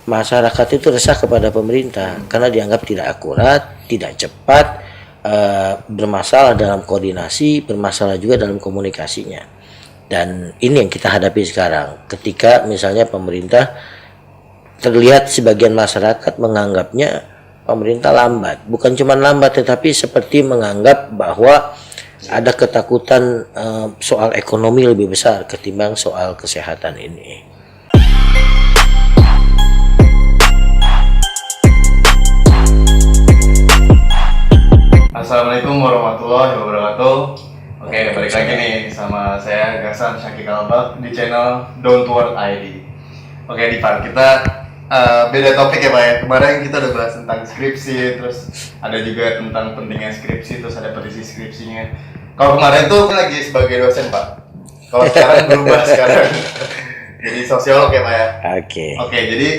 masyarakat itu resah kepada pemerintah karena dianggap tidak akurat, tidak cepat, bermasalah dalam koordinasi, bermasalah juga dalam komunikasinya. Dan ini yang kita hadapi sekarang. Ketika misalnya pemerintah, terlihat sebagian masyarakat menganggapnya pemerintah lambat. Bukan cuma lambat, tetapi seperti menganggap bahwa ada ketakutan soal ekonomi lebih besar ketimbang soal kesehatan ini. Assalamualaikum warahmatullahi wabarakatuh. Oke, balik lagi nih sama saya Gasan Syakik Albak di channel Don't World ID. Oke, di part kita beda topik ya Pak ya. Kemarin kita udah bahas tentang skripsi, terus ada juga tentang pentingnya skripsi, terus ada petisi skripsinya. Kalau kemarin tuh lagi sebagai dosen Pak. Kalau sekarang berubah sekarang jadi sosiolog ya Pak ya. Oke, jadi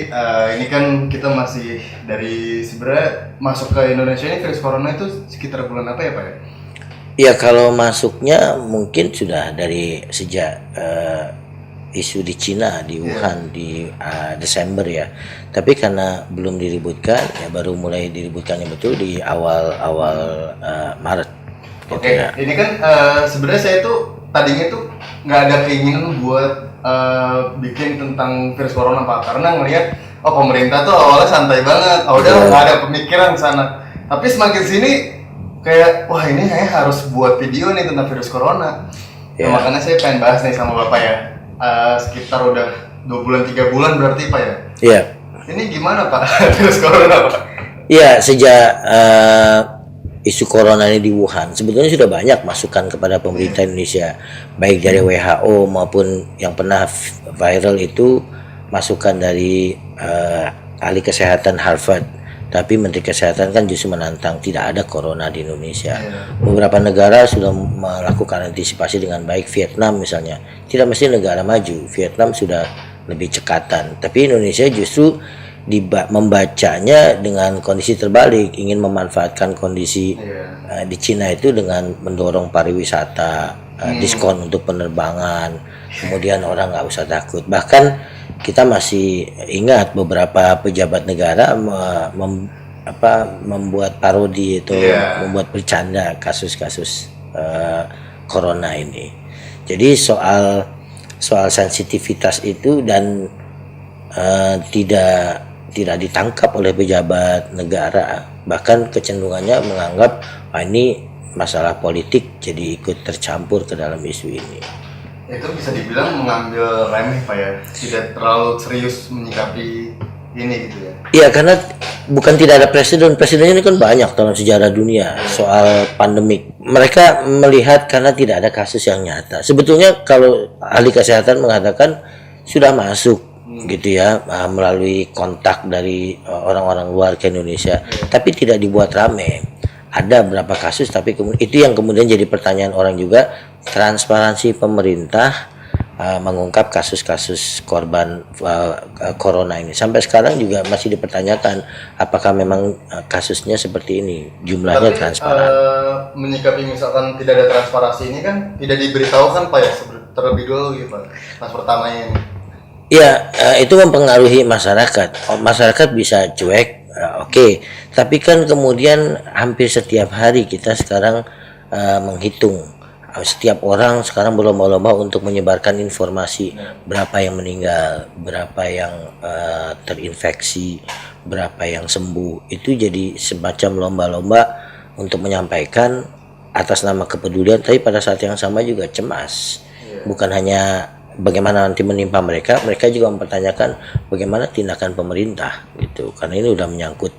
ini kan kita masih dari sebenarnya masuk ke Indonesia ini virus corona itu sekitar bulan apa ya Pak ya? Ya kalau masuknya mungkin sudah dari sejak isu di Cina, di Wuhan di Desember ya. Tapi karena belum diributkan ya, baru mulai diributkannya betul di awal Maret. Oke, ya. Ini kan sebenarnya saya tuh tadinya tuh nggak ada keinginan buat bikin tentang virus corona Pak, karena ngelihat pemerintah tuh awalnya santai banget, udah nggak ada pemikiran sana. Tapi semakin sini kayak wah ini saya harus buat video nih tentang virus corona. Nah, makanya saya pengen bahas nih sama Bapak ya. Sekitar udah 2 bulan 3 bulan berarti Pak ya. Iya. Ini gimana Pak virus corona Pak? Iya, sejak isu corona ini di Wuhan sebetulnya sudah banyak masukan kepada pemerintah Indonesia, baik dari WHO maupun yang pernah viral itu masukan dari ahli kesehatan Harvard. Tapi Menteri Kesehatan kan justru menantang tidak ada corona di Indonesia. Beberapa negara sudah melakukan antisipasi dengan baik. Vietnam misalnya, tidak mesti negara maju, Vietnam sudah lebih cekatan. Tapi Indonesia justru membacanya dengan kondisi terbalik, ingin memanfaatkan kondisi di Cina itu dengan mendorong pariwisata, diskon untuk penerbangan, kemudian orang nggak usah takut. Bahkan kita masih ingat beberapa pejabat negara membuat parodi itu, membuat bercanda kasus-kasus corona ini. Jadi soal sensitivitas itu dan tidak ditangkap oleh pejabat negara, bahkan kecenderungannya menganggap ini masalah politik, jadi ikut tercampur ke dalam isu ini. Itu bisa dibilang mengambil remeh Pak ya, tidak terlalu serius menyikapi ini gitu ya. Iya, karena bukan tidak ada presidennya ini kan banyak dalam sejarah dunia soal pandemik. Mereka melihat karena tidak ada kasus yang nyata. Sebetulnya kalau ahli kesehatan mengatakan sudah masuk gitu ya, melalui kontak dari orang-orang luar ke Indonesia, tapi tidak dibuat rame. Ada berapa kasus, tapi itu yang kemudian jadi pertanyaan orang juga, transparansi pemerintah mengungkap kasus-kasus korban corona ini. Sampai sekarang juga masih dipertanyakan apakah memang kasusnya seperti ini, jumlahnya tapi, transparan. Menyikapi misalkan tidak ada transparansi ini kan tidak diberitahukan Pak ya terlebih dulu gitu Pak, pas pertamanya ini. Ya, itu mempengaruhi masyarakat. Masyarakat bisa cuek, oke. Tapi kan kemudian hampir setiap hari kita sekarang menghitung. Setiap orang sekarang berlomba-lomba untuk menyebarkan informasi berapa yang meninggal, berapa yang terinfeksi, berapa yang sembuh. Itu jadi semacam lomba-lomba untuk menyampaikan atas nama kepedulian, tapi pada saat yang sama juga cemas. Bukan hanya bagaimana nanti menimpa mereka juga mempertanyakan bagaimana tindakan pemerintah gitu, karena ini udah menyangkut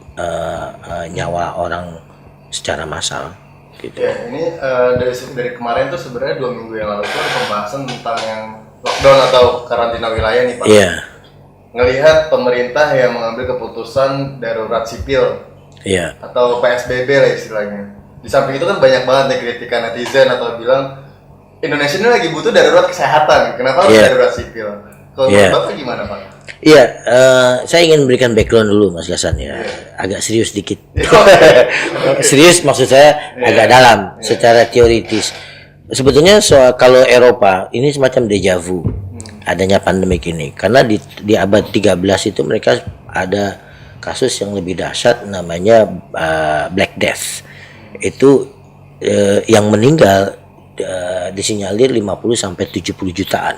nyawa orang secara massal gitu. Ya, ini dari kemarin tuh sebenarnya 2 minggu yang lalu tuh ada pembahasan tentang yang lockdown atau karantina wilayah nih Pak. Iya. Ngelihat pemerintah yang mengambil keputusan darurat sipil. Iya. Atau PSBB lah istilahnya. Di samping itu kan banyak banget nih kritikan netizen atau bilang Indonesia ini lagi butuh darurat kesehatan, kenapa harus darurat sipil? Kalau menurut Bapak gimana Pak? Iya, saya ingin memberikan background dulu Mas Gasan ya, agak serius dikit. Serius maksud saya agak dalam, secara teoritis. Sebetulnya soal kalau Eropa ini semacam deja vu adanya pandemik ini, karena di abad 13 itu mereka ada kasus yang lebih dahsyat namanya Black Death. Itu yang meninggal disinyalir 50 sampai 70 jutaan.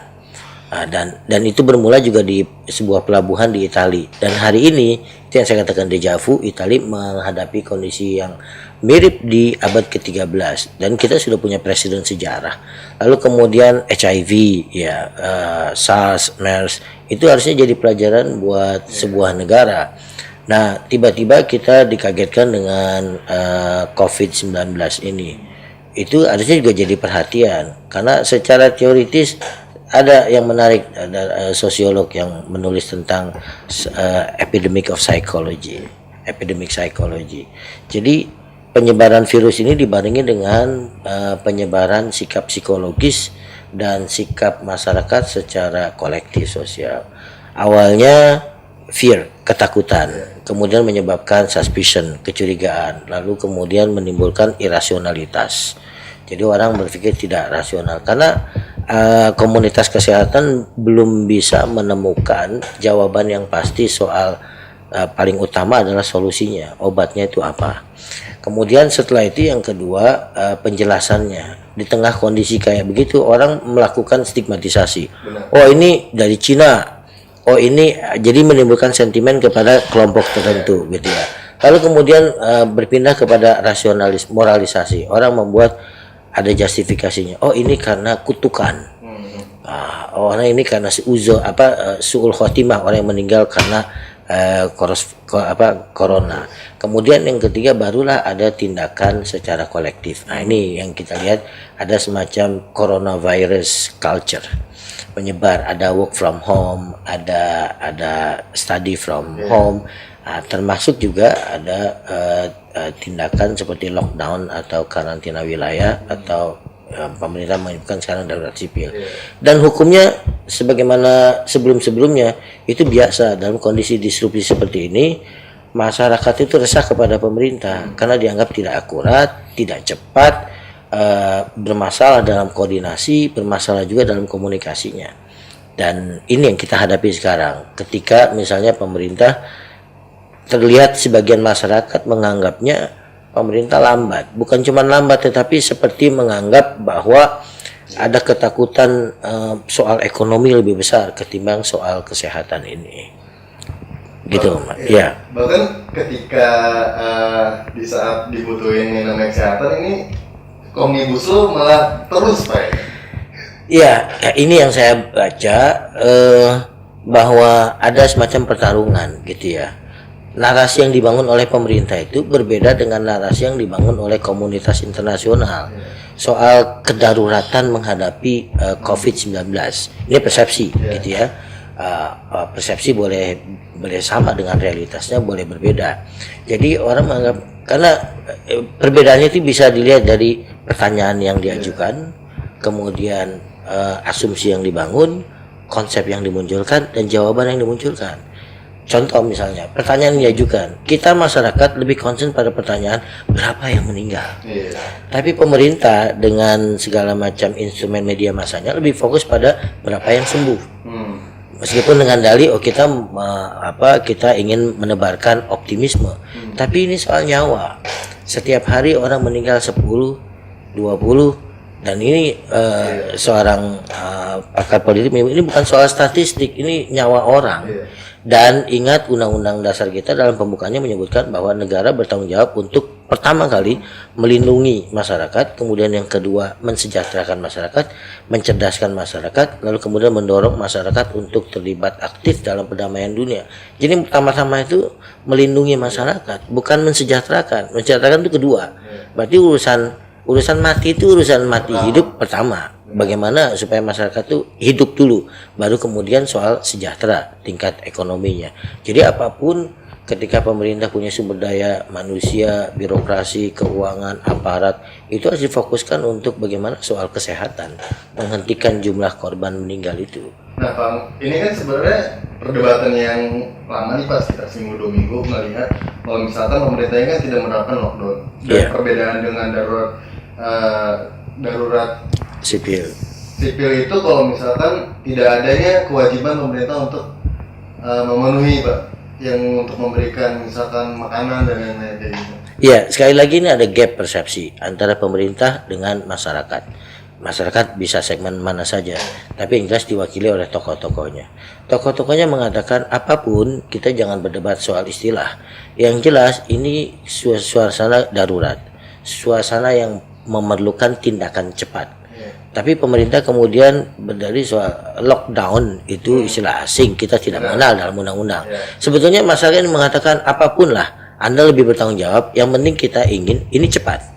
Dan itu bermula juga di sebuah pelabuhan di Italia. Dan hari ini itu yang saya katakan deja vu, Italia menghadapi kondisi yang mirip di abad ke-13 dan kita sudah punya presiden sejarah. Lalu kemudian HIV, ya, SARS, MERS itu harusnya jadi pelajaran buat sebuah negara. Nah, tiba-tiba kita dikagetkan dengan COVID-19 ini. Itu harusnya juga jadi perhatian karena secara teoritis ada yang menarik, ada sosiolog yang menulis tentang epidemic psychology. Jadi penyebaran virus ini dibarengi dengan penyebaran sikap psikologis dan sikap masyarakat secara kolektif sosial. Awalnya fear, ketakutan, kemudian menyebabkan suspicion, kecurigaan, lalu kemudian menimbulkan irasionalitas. Jadi orang berpikir tidak rasional karena komunitas kesehatan belum bisa menemukan jawaban yang pasti soal paling utama adalah solusinya, obatnya itu apa. Kemudian setelah itu yang kedua penjelasannya. Di tengah kondisi kayak begitu orang melakukan stigmatisasi. Oh ini dari Cina, oh ini, jadi menimbulkan sentimen kepada kelompok tertentu gitu ya. Lalu kemudian berpindah kepada moralisasi. Orang membuat ada justifikasinya. Oh ini karena kutukan. Orang ini karena suul khotimah, orang yang meninggal karena corona. Kemudian yang ketiga barulah ada tindakan secara kolektif. Nah ini yang kita lihat ada semacam coronavirus culture menyebar. Ada work from home, ada study from home. Termasuk juga ada tindakan seperti lockdown atau karantina wilayah atau pemerintah mengajukan sekarang darurat sipil. Dan hukumnya sebagaimana sebelum-sebelumnya itu biasa. Dalam kondisi disrupsi seperti ini masyarakat itu resah kepada pemerintah karena dianggap tidak akurat, tidak cepat, bermasalah dalam koordinasi, bermasalah juga dalam komunikasinya. Dan ini yang kita hadapi sekarang ketika misalnya pemerintah terlihat sebagian masyarakat menganggapnya pemerintah lambat, bukan cuma lambat tetapi seperti menganggap bahwa ada ketakutan soal ekonomi lebih besar ketimbang soal kesehatan ini. Gitu, ya. Bahkan ketika di saat dibutuhin yang namanya kesehatan ini Komnibus Law malah terus, Pak. Ya, ini yang saya baca bahwa ada semacam pertarungan gitu ya. Narasi yang dibangun oleh pemerintah itu berbeda dengan narasi yang dibangun oleh komunitas internasional soal kedaruratan menghadapi COVID-19. Ini persepsi gitu ya. Persepsi boleh sama dengan realitasnya, boleh berbeda. Jadi orang menganggap karena perbedaannya itu bisa dilihat dari pertanyaan yang diajukan, kemudian asumsi yang dibangun, konsep yang dimunculkan dan jawaban yang dimunculkan. Contoh misalnya, pertanyaan yang diajukan, kita masyarakat lebih concern pada pertanyaan berapa yang meninggal. Tapi pemerintah dengan segala macam instrumen media massanya lebih fokus pada berapa yang sembuh. Meskipun dengan dalih, kita ingin menebarkan optimisme. Tapi ini soal nyawa. Setiap hari orang meninggal 10, 20, dan ini seorang pakar politik ini bukan soal statistik, ini nyawa orang. Dan ingat Undang-Undang Dasar kita dalam pembukaannya menyebutkan bahwa negara bertanggung jawab untuk pertama kali melindungi masyarakat, kemudian yang kedua mensejahterakan masyarakat, mencerdaskan masyarakat, lalu kemudian mendorong masyarakat untuk terlibat aktif dalam perdamaian dunia. Jadi pertama-tama itu melindungi masyarakat, bukan mensejahterakan. Mensejahterakan itu kedua. Berarti urusan mati itu urusan mati hidup pertama. Bagaimana supaya masyarakat itu hidup dulu, baru kemudian soal sejahtera tingkat ekonominya. Jadi apapun ketika pemerintah punya sumber daya manusia, birokrasi, keuangan, aparat, itu harus difokuskan untuk bagaimana soal kesehatan, menghentikan jumlah korban meninggal itu. Nah Pak, ini kan sebenarnya perdebatan yang lama nih Pak, sekitar seminggu 2 minggu melihat kalau misalkan pemerintah ini kan tidak menerapkan lockdown. Dan perbedaan dengan darurat sipil itu kalau misalkan tidak adanya kewajiban pemerintah untuk memenuhi Pak yang untuk memberikan misalkan makanan dan lain-lain kayak gitu. Ya, sekali lagi ini ada gap persepsi antara pemerintah dengan masyarakat. Masyarakat bisa segmen mana saja, tapi yang jelas diwakili oleh tokoh-tokohnya. Tokoh-tokohnya mengatakan apapun kita jangan berdebat soal istilah. Yang jelas ini suasana darurat, suasana yang memerlukan tindakan cepat. Tapi pemerintah kemudian berdalih soal lockdown itu istilah asing, kita tidak mengenal dalam undang-undang. Sebetulnya masyarakat ini mengatakan apapun lah, Anda lebih bertanggung jawab. Yang penting kita ingin ini cepat.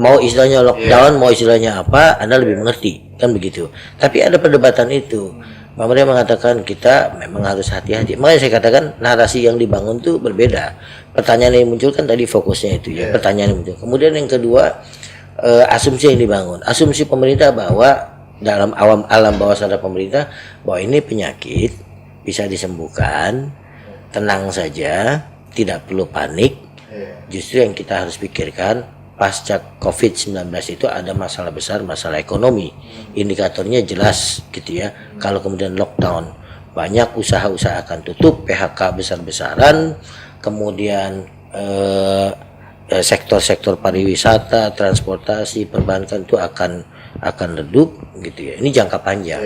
Mau istilahnya lockdown, mau istilahnya apa, Anda lebih mengerti, kan begitu. Tapi ada perdebatan itu. Pemerintah mengatakan kita memang harus hati-hati. Makanya saya katakan narasi yang dibangun itu berbeda. Pertanyaan yang muncul kan tadi fokusnya itu ya. Pertanyaan yang muncul. Kemudian yang kedua, asumsi yang dibangun. Asumsi pemerintah bahwa dalam alam bawah sadar pemerintah bahwa ini penyakit bisa disembuhkan, tenang saja, tidak perlu panik. Justru yang kita harus pikirkan pasca COVID-19 itu ada masalah besar, masalah ekonomi. Indikatornya jelas gitu ya. Kalau kemudian lockdown, banyak usaha-usaha akan tutup, PHK besar-besaran, kemudian sektor-sektor pariwisata, transportasi, perbankan itu akan redup gitu ya. Ini jangka panjang.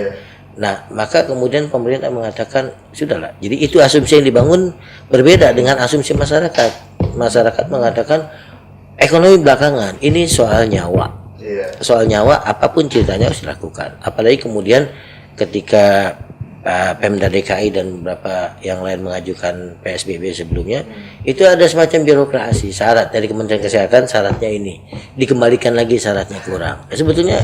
Nah, maka kemudian pemerintah mengatakan sudahlah. Jadi itu asumsi yang dibangun berbeda dengan asumsi masyarakat. Masyarakat mengatakan ekonomi belakangan, ini soal nyawa. Soal nyawa, apapun ceritanya harus dilakukan. Apalagi kemudian ketika Pemda DKI dan beberapa yang lain mengajukan PSBB sebelumnya, itu ada semacam birokrasi, syarat dari Kementerian Kesehatan, syaratnya ini dikembalikan lagi, syaratnya kurang. Sebetulnya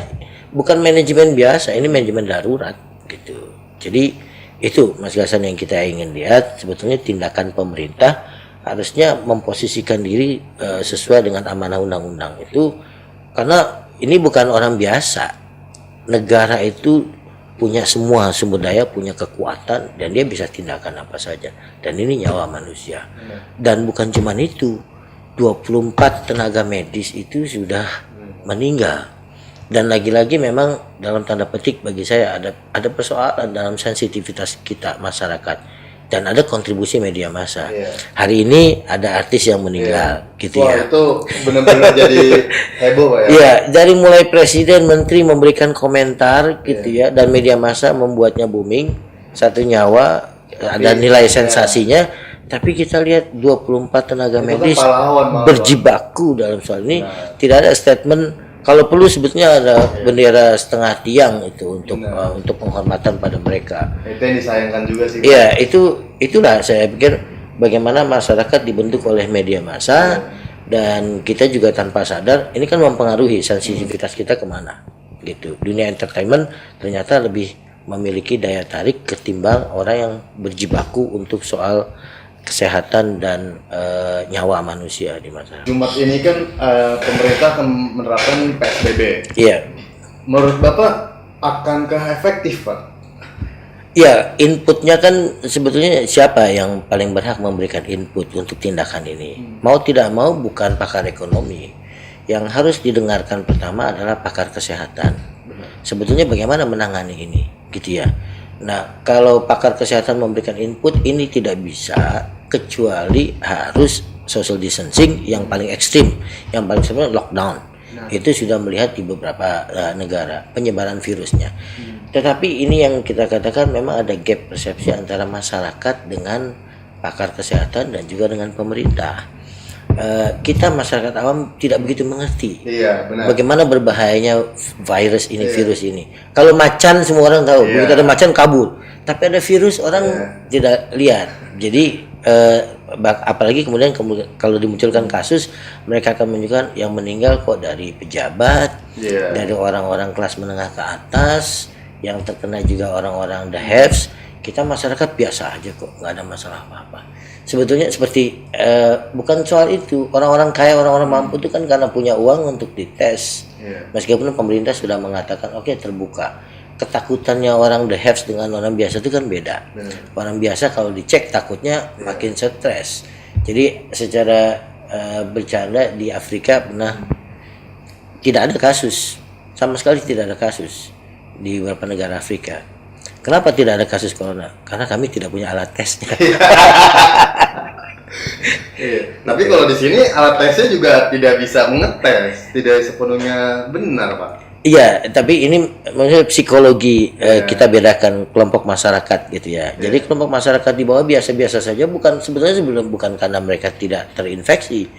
bukan manajemen biasa, ini manajemen darurat gitu. Jadi itu Mas Gasan yang kita ingin lihat. Sebetulnya tindakan pemerintah harusnya memposisikan diri sesuai dengan amanah undang-undang itu, karena ini bukan orang biasa. Negara itu punya semua sumber daya, punya kekuatan, dan dia bisa tindakan apa saja. Dan ini nyawa manusia. Dan bukan cuma itu, 24 tenaga medis itu sudah meninggal. Dan lagi-lagi memang dalam tanda petik bagi saya ada persoalan dalam sensitivitas kita masyarakat. Dan ada kontribusi media massa. Hari ini ada artis yang meninggal, gitu. Wah, ya. Itu benar-benar jadi heboh, Pak ya. Iya, dari mulai presiden, menteri memberikan komentar, gitu ya, dan media massa membuatnya booming, satu nyawa, ada nilai sensasinya. Tapi kita lihat 24 tenaga medis berjibaku dalam soal ini. Tidak ada statement. Kalau perlu sebetulnya ada bendera setengah tiang itu untuk penghormatan pada mereka. Itu yang disayangkan juga sih. Iya, itulah saya pikir bagaimana masyarakat dibentuk oleh media massa, dan kita juga tanpa sadar ini kan mempengaruhi sensitivitas kita kemana gitu. Dunia entertainment ternyata lebih memiliki daya tarik ketimbang orang yang berjibaku untuk soal kesehatan dan nyawa manusia di masyarakat. Jumat ini kan pemerintah akan menerapkan PSBB. Iya. Menurut Bapak akankah efektif, Pak? Ya, inputnya kan sebetulnya siapa yang paling berhak memberikan input untuk tindakan ini? Mau tidak mau bukan pakar ekonomi. Yang harus didengarkan pertama adalah pakar kesehatan. Sebetulnya bagaimana menangani ini, gitu ya. Nah, kalau pakar kesehatan memberikan input, ini tidak bisa kecuali harus social distancing yang paling ekstrim, yang paling ekstrim lockdown. Itu sudah melihat di beberapa negara penyebaran virusnya. Tetapi ini yang kita katakan memang ada gap persepsi antara masyarakat dengan pakar kesehatan dan juga dengan pemerintah. Kita masyarakat awam tidak begitu mengerti bagaimana berbahayanya virus ini. Kalau macan semua orang tahu, begitu ada macan kabur. Tapi ada virus orang tidak lihat. Jadi apalagi kemudian kalau dimunculkan kasus, mereka akan menunjukkan yang meninggal kok dari pejabat, dari orang-orang kelas menengah ke atas, yang terkena juga orang-orang the haves. Kita masyarakat biasa aja kok, nggak ada masalah apa-apa. Sebetulnya seperti bukan soal itu. Orang-orang kaya, orang-orang mampu itu kan karena punya uang untuk dites. Meskipun pemerintah sudah mengatakan oke, terbuka. Ketakutannya orang the haves dengan orang biasa itu kan beda. Orang biasa kalau dicek takutnya makin stres. Jadi secara bercanda di Afrika pernah tidak ada kasus, sama sekali tidak ada kasus di beberapa negara Afrika. Kenapa tidak ada kasus corona? Karena kami tidak punya alat tesnya. Iya. Tapi kalau di sini alat tesnya juga tidak bisa mengetes, tidak sepenuhnya benar, Pak. Iya, tapi ini maksudnya psikologi kita bedakan kelompok masyarakat gitu ya. Jadi kelompok masyarakat di bawah biasa-biasa saja, bukan sebetulnya bukan karena mereka tidak terinfeksi.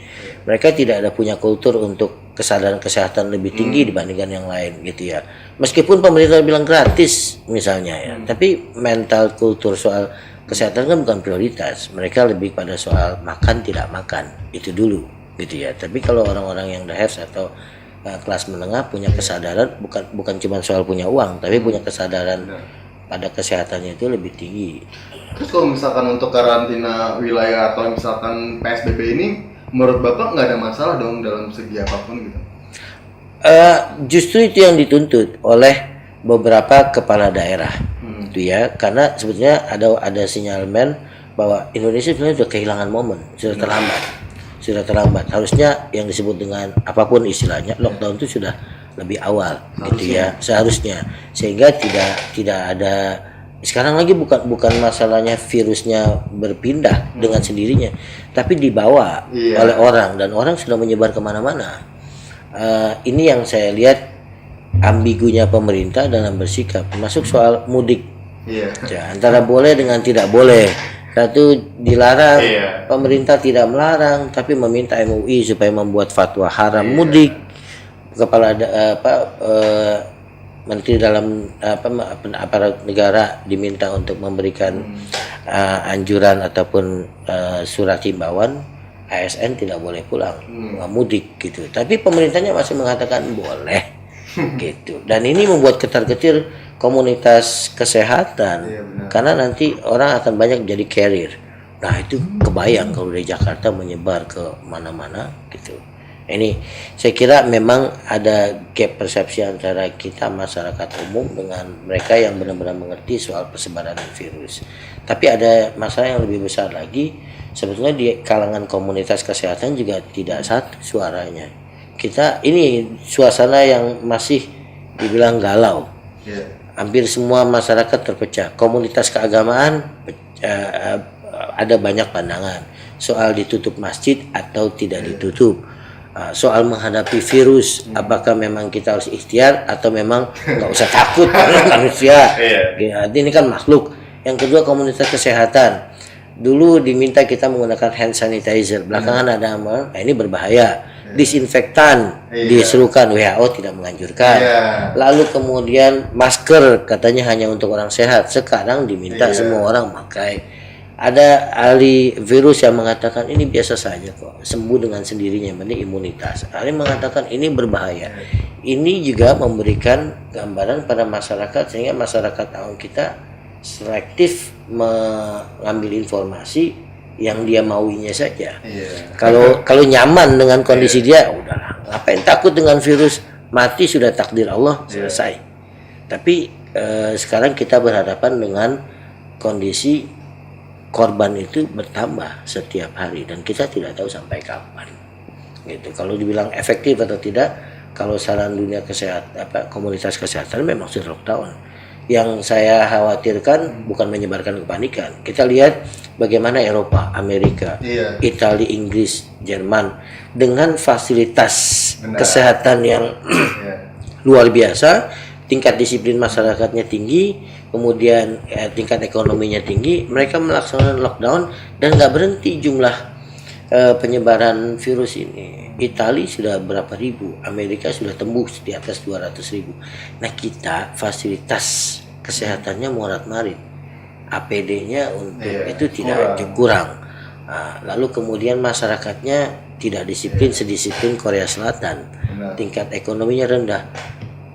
Mereka tidak ada punya kultur untuk kesadaran kesehatan lebih tinggi dibandingkan yang lain gitu ya. Meskipun pemerintah bilang gratis misalnya ya, tapi mental kultur soal kesehatan kan bukan prioritas. Mereka lebih pada soal makan tidak makan itu dulu gitu ya. Tapi kalau orang-orang yang dahers atau kelas menengah punya kesadaran bukan cuma soal punya uang, tapi punya kesadaran pada kesehatannya itu lebih tinggi. Terus kalau misalkan untuk karantina wilayah atau misalkan PSBB ini, menurut Bapak nggak ada masalah dong dalam segi apapun gitu? Justru itu yang dituntut oleh beberapa kepala daerah, itu ya, karena sebetulnya ada sinyalemen bahwa Indonesia sebenarnya sudah kehilangan momen, sudah terlambat. Harusnya yang disebut dengan apapun istilahnya lockdown itu sudah lebih awal, gitu ya, seharusnya, sehingga tidak ada. Sekarang lagi bukan masalahnya virusnya berpindah dengan sendirinya, tapi dibawa oleh orang dan orang sudah menyebar kemana-mana. Ini yang saya lihat ambigunya pemerintah dalam bersikap, termasuk soal mudik. Ya, antara boleh dengan tidak boleh. Satu dilarang, pemerintah tidak melarang, tapi meminta MUI supaya membuat fatwa haram mudik. Kepala Menteri dalam aparat negara diminta untuk memberikan anjuran ataupun surat himbauan ASN tidak boleh pulang mudik gitu. Tapi pemerintahnya masih mengatakan boleh gitu. Dan ini membuat ketar-ketir komunitas kesehatan karena nanti orang akan banyak jadi carrier. Nah itu kebayang kalau dari Jakarta menyebar ke mana-mana gitu. Ini saya kira memang ada gap persepsi antara kita masyarakat umum dengan mereka yang benar-benar mengerti soal persebaran virus. Tapi ada masalah yang lebih besar lagi, sebetulnya di kalangan komunitas kesehatan juga tidak satu suaranya. Kita ini suasana yang masih dibilang galau. Hampir semua masyarakat terpecah. Komunitas keagamaan ada banyak pandangan soal ditutup masjid atau tidak ditutup. Soal menghadapi virus, apakah memang kita harus ikhtiar atau memang nggak usah takut karena manusia. Ini kan makhluk. Yang kedua komunitas kesehatan. Dulu diminta kita menggunakan hand sanitizer, belakangan ada ini berbahaya. Disinfektan diserukan, WHO tidak menganjurkan. Lalu kemudian masker katanya hanya untuk orang sehat, sekarang diminta semua orang pakai. Ada ahli virus yang mengatakan ini biasa saja kok, sembuh dengan sendirinya, penting imunitas. Ada yang mengatakan ini berbahaya. Ini juga memberikan gambaran pada masyarakat sehingga masyarakat awam kita selektif mengambil informasi yang dia mauinya saja. Kalau nyaman dengan kondisi dia, udahlah, ngapain takut dengan virus, mati sudah takdir Allah, selesai. Tapi sekarang kita berhadapan dengan kondisi korban itu bertambah setiap hari dan kita tidak tahu sampai kapan. Gitu. Kalau dibilang efektif atau tidak, kalau saran dunia kesehatan komunitas kesehatan memang sudah lockdown. Yang saya khawatirkan bukan menyebarkan kepanikan. Kita lihat bagaimana Eropa, Amerika, Italia, Inggris, Jerman dengan fasilitas kesehatan yang luar biasa, tingkat disiplin masyarakatnya tinggi, kemudian tingkat ekonominya tinggi, mereka melaksanakan lockdown dan nggak berhenti jumlah penyebaran virus ini. Italia sudah berapa ribu, Amerika sudah tembus di atas 200.000. Nah kita fasilitas kesehatannya morat-marit, APD-nya untuk itu tidak kurang. Lalu kemudian masyarakatnya tidak disiplin sedisiplin Korea Selatan, tingkat ekonominya rendah.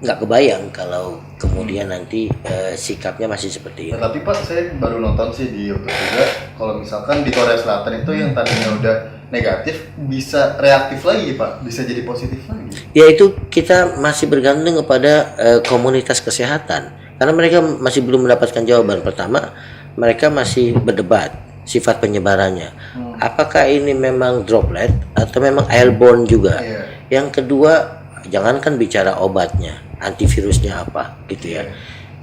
Nggak kebayang kalau kemudian nanti sikapnya masih seperti ini. Tapi Pak, saya baru nonton sih di YouTube juga, kalau misalkan di Korea Selatan itu yang tadinya udah negatif bisa reaktif lagi Pak, bisa jadi positif lagi. Ya itu kita masih bergantung kepada komunitas kesehatan karena mereka masih belum mendapatkan jawaban. Pertama, mereka masih berdebat sifat penyebarannya. Apakah ini memang droplet atau memang airborne juga? Yang kedua, jangankan bicara obatnya, antivirusnya apa gitu ya.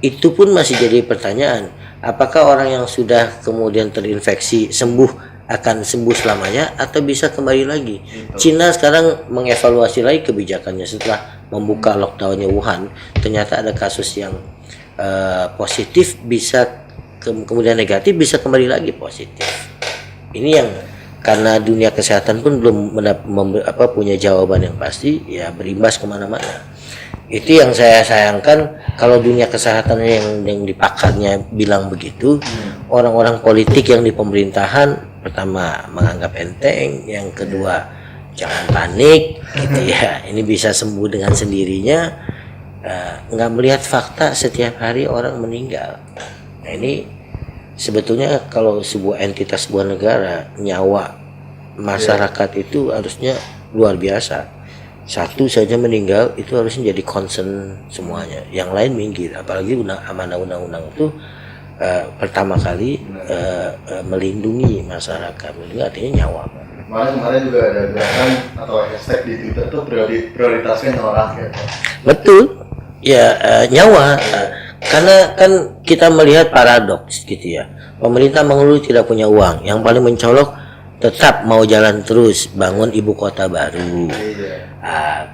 Itu pun masih jadi pertanyaan. Apakah orang yang sudah kemudian terinfeksi sembuh akan sembuh selamanya atau bisa kembali lagi. Cina sekarang mengevaluasi lagi kebijakannya setelah membuka lockdownnya Wuhan. Ternyata ada kasus yang positif bisa kemudian negatif bisa kembali lagi positif. Ini yang karena dunia kesehatan pun belum punya jawaban yang pasti, ya berimbas kemana-mana. Itu yang saya sayangkan, kalau dunia kesehatan yang dipakarnya bilang begitu, orang-orang politik yang di pemerintahan pertama menganggap enteng, yang kedua jangan panik gitu ya, ini bisa sembuh dengan sendirinya, nggak melihat fakta setiap hari orang meninggal. Nah ini sebetulnya kalau sebuah entitas, sebuah negara, nyawa masyarakat itu harusnya luar biasa. Satu saja meninggal itu harus menjadi concern semuanya, yang lain minggir. Apalagi amanah undang-undang itu pertama kali melindungi masyarakat, melindungi artinya nyawa. Kemarin juga ada gerakan atau hashtag di Twitter tuh prioritaskan nyawa rakyat. Betul, ya nyawa. Karena kan kita melihat paradoks gitu ya. Pemerintah mengeluh tidak punya uang, yang paling mencolok tetap mau jalan terus bangun ibu kota baru.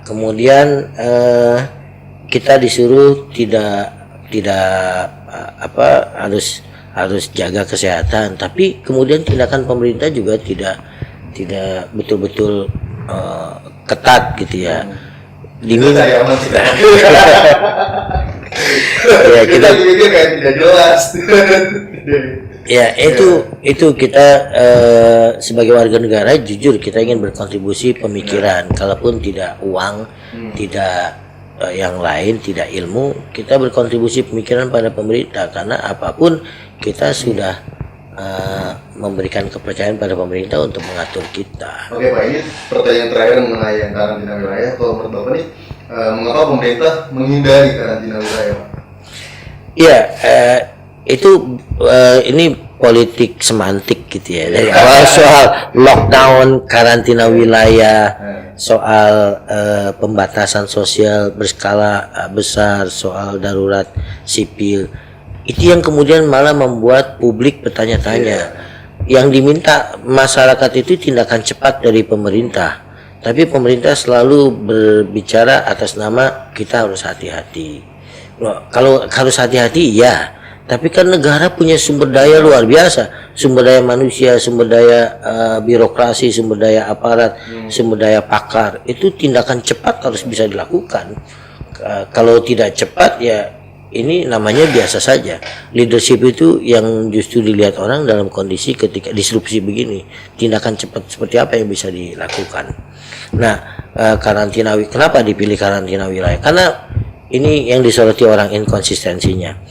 Kemudian kita disuruh tidak harus jaga kesehatan, tapi kemudian tindakan pemerintah juga tidak betul-betul ketat gitu ya. Ya kita kayak tidak jelas. Ya itu kita sebagai warga negara jujur kita ingin berkontribusi pemikiran, kalaupun tidak uang, tidak yang lain, tidak ilmu, kita berkontribusi pemikiran pada pemerintah, karena apapun kita sudah memberikan kepercayaan pada pemerintah untuk mengatur kita. Oke Pak, ini pertanyaan terakhir mengenai yang karantina wilayah. Kalau menurut Bapak nih, mengapa pemerintah menghindari karantina wilayah Pak? Iya, ini politik semantik gitu ya, dari awal soal lockdown, karantina wilayah, soal pembatasan sosial berskala besar, soal darurat sipil, itu yang kemudian malah membuat publik bertanya-tanya. Yang diminta masyarakat itu tindakan cepat dari pemerintah, tapi pemerintah selalu berbicara atas nama kita harus hati-hati. Kalau harus hati-hati ya, tapi kan negara punya sumber daya luar biasa, sumber daya manusia, sumber daya birokrasi, sumber daya aparat, sumber daya pakar. Itu tindakan cepat harus bisa dilakukan. Kalau tidak cepat ya ini namanya biasa saja. Leadership itu yang justru dilihat orang dalam kondisi ketika disrupsi begini, tindakan cepat seperti apa yang bisa dilakukan. Nah, kenapa dipilih karantina wilayah? Karena ini yang disoroti orang, inkonsistensinya.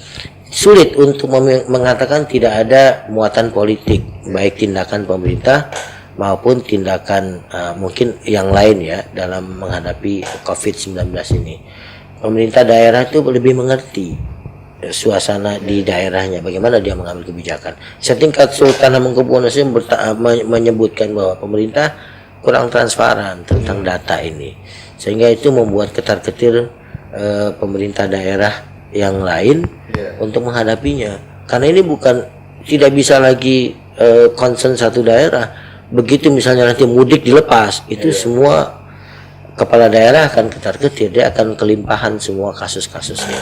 Sulit untuk mengatakan tidak ada muatan politik, baik tindakan pemerintah maupun tindakan mungkin yang lain ya dalam menghadapi COVID-19 ini. Pemerintah daerah itu lebih mengerti suasana di daerahnya, bagaimana dia mengambil kebijakan. Setingkat Sultan Hamengkubuwono menyebutkan bahwa pemerintah kurang transparan tentang data ini, sehingga itu membuat ketar-ketir pemerintah daerah yang lain untuk menghadapinya. Karena ini tidak bisa lagi concern satu daerah. Begitu misalnya nanti mudik dilepas, itu semua kepala daerah akan ketar-ketir, dia akan kelimpahan semua kasus-kasusnya.